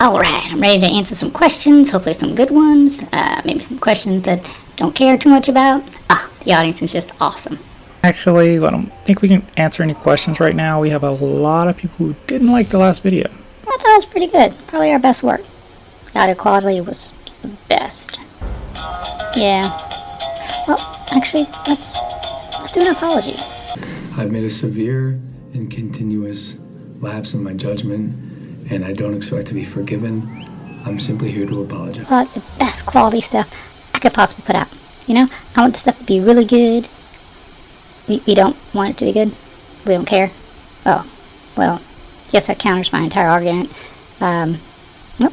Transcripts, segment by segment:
Alright, I'm ready to answer some questions, hopefully some good ones, maybe some questions that don't care too much about. The audience is just awesome. Actually, I don't think we can answer any questions right now. We have a lot of people who didn't like the last video. I thought it was pretty good, probably our best work. The audio quality was the best. Yeah. Well, actually, let's do an apology. I've made a severe and continuous lapse in my judgment, and I don't expect to be forgiven. I'm simply here to apologize. But the best quality stuff I could possibly put out. You know, I want the stuff to be really good. We don't want it to be good. We don't care. Oh, well, yes, that counters my entire argument. Nope.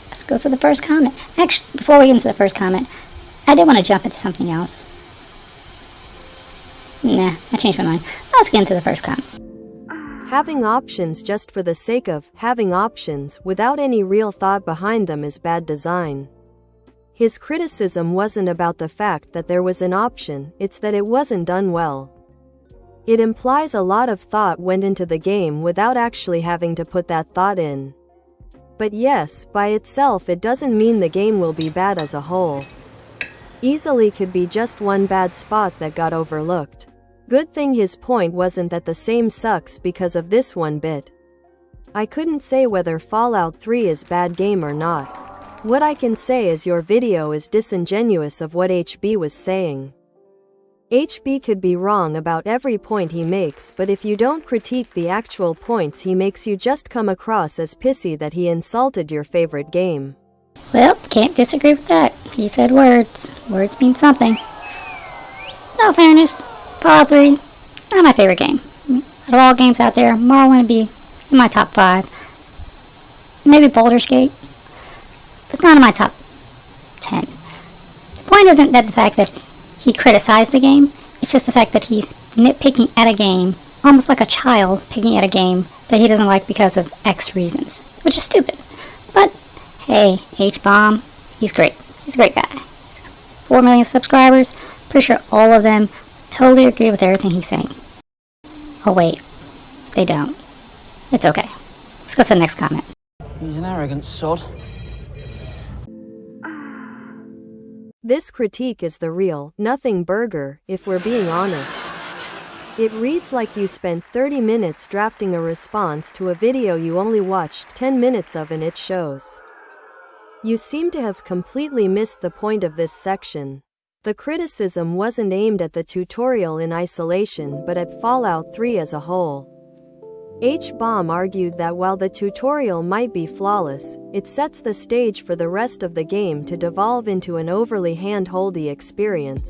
Let's go to the first comment. Actually, before we get into the first comment, I did want to jump into something else. Nah, I changed my mind. Let's get into the first comment. Having options just for the sake of having options without any real thought behind them is bad design. His criticism wasn't about the fact that there was an option, it's that it wasn't done well. It implies a lot of thought went into the game without actually having to put that thought in. But yes, by itself it doesn't mean the game will be bad as a whole. Easily could be just one bad spot that got overlooked. Good thing his point wasn't that the same sucks because of this one bit. I couldn't say whether Fallout 3 is bad game or not. What I can say is your video is disingenuous of what HB was saying. HB could be wrong about every point he makes, but if you don't critique the actual points he makes, you just come across as pissy that he insulted your favorite game. Well, can't disagree with that. He said words. Words mean something. In all fairness, Fallout 3, not my favorite game. Out of all games out there, Morrowind would be in my top 5. Maybe Baldur's Gate. It's not in my top 10. The point isn't that the fact that he criticized the game, it's just the fact that he's nitpicking at a game, almost like a child picking at a game that he doesn't like because of X reasons, which is stupid. But, hey, Hbomb, he's great. He's a great guy. 4 million subscribers, pretty sure all of them totally agree with everything he's saying. Oh wait, they don't. It's okay. Let's go to the next comment. He's an arrogant sod. This critique is the real, nothing burger, if we're being honest. It reads like you spent 30 minutes drafting a response to a video you only watched 10 minutes of, and it shows. You seem to have completely missed the point of this section. The criticism wasn't aimed at the tutorial in isolation but at Fallout 3 as a whole. Hbomb argued that while the tutorial might be flawless, it sets the stage for the rest of the game to devolve into an overly hand-holdy experience.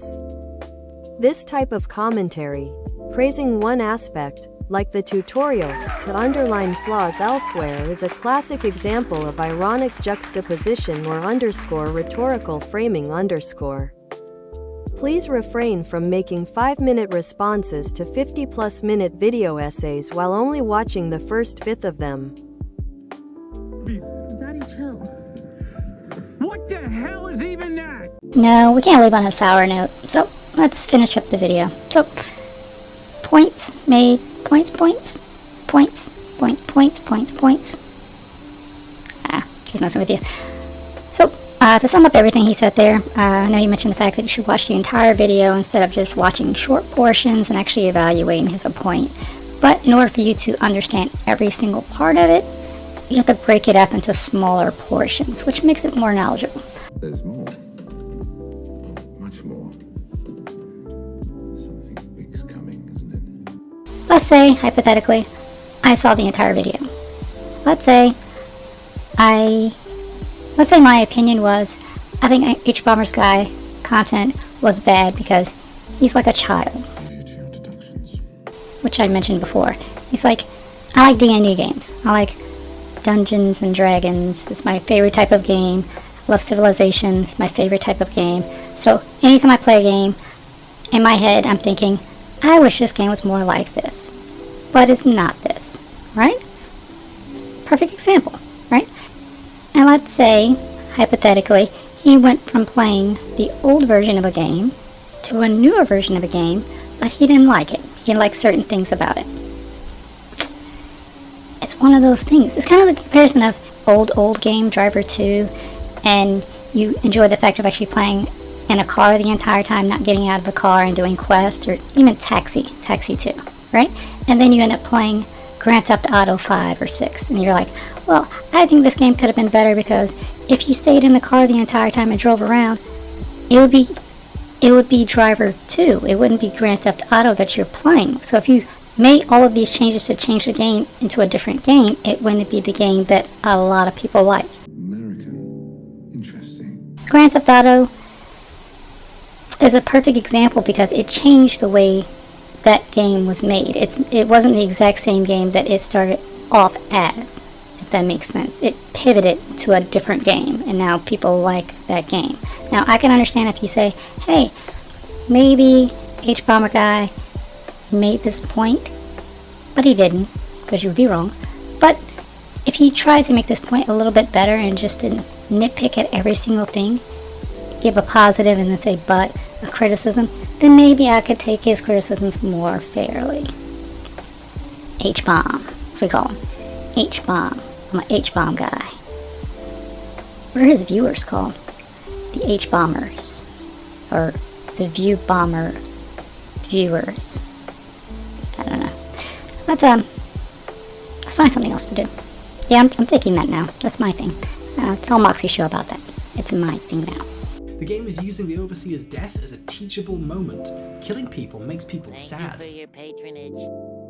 This type of commentary, praising one aspect, like the tutorial, to underline flaws elsewhere is a classic example of ironic juxtaposition or rhetorical framing . Please refrain from making 5-minute responses to 50-plus minute video essays while only watching the first fifth of them. Daddy, chill. What the hell is even that? No, we can't leave on a sour note, so let's finish up the video. So, points made, points. Just messing with you. So, to sum up everything he said there, I know you mentioned the fact that you should watch the entire video instead of just watching short portions and actually evaluating his point. But in order for you to understand every single part of it, you have to break it up into smaller portions, which makes it more knowledgeable. There's more. Much more. Something big's coming, isn't it? Let's say, hypothetically, I saw the entire video. Let's say my opinion was, I think Hbomberguy content was bad because he's like a child. Which I mentioned before. He's like, I like D&D games. I like Dungeons and Dragons. It's my favorite type of game. I love Civilization. It's my favorite type of game. So anytime I play a game, in my head I'm thinking, I wish this game was more like this. But it's not this, right? Perfect example, right? And let's say, hypothetically, he went from playing the old version of a game to a newer version of a game, but he didn't like it. He didn't like certain things about it. It's one of those things. It's kind of the comparison of old game, Driver 2, and you enjoy the fact of actually playing in a car the entire time, not getting out of the car and doing quests, or even Taxi 2, right? And then you end up playing Grand Theft Auto 5 or 6, and you're like, well, I think this game could have been better because if you stayed in the car the entire time and drove around, it would be Driver 2. It wouldn't be Grand Theft Auto that you're playing. So if you made all of these changes to change the game into a different game, it wouldn't be the game that a lot of people like. American. Interesting. Grand Theft Auto is a perfect example because it changed the way that game was made. It wasn't the exact same game that it started off as, if that makes sense. It pivoted to a different game, and now people like that game. Now, I can understand if you say, hey, maybe Hbomberguy made this point, but he didn't, because you would be wrong. But if he tried to make this point a little bit better and just didn't nitpick at every single thing, give a positive and then say but, a criticism, then maybe I could take his criticisms more fairly. H-bomb, that's what we call him. H-bomb. I'm an H-bomb guy. What are his viewers called? The H-bombers. Or the view bomber viewers. I don't know. Let's find something else to do. Yeah, I'm taking that now. That's my thing. Tell Moxie Show about that. It's my thing now. The game is using the Overseer's death as a teachable moment. Killing people makes people sad. Thank you for your patronage.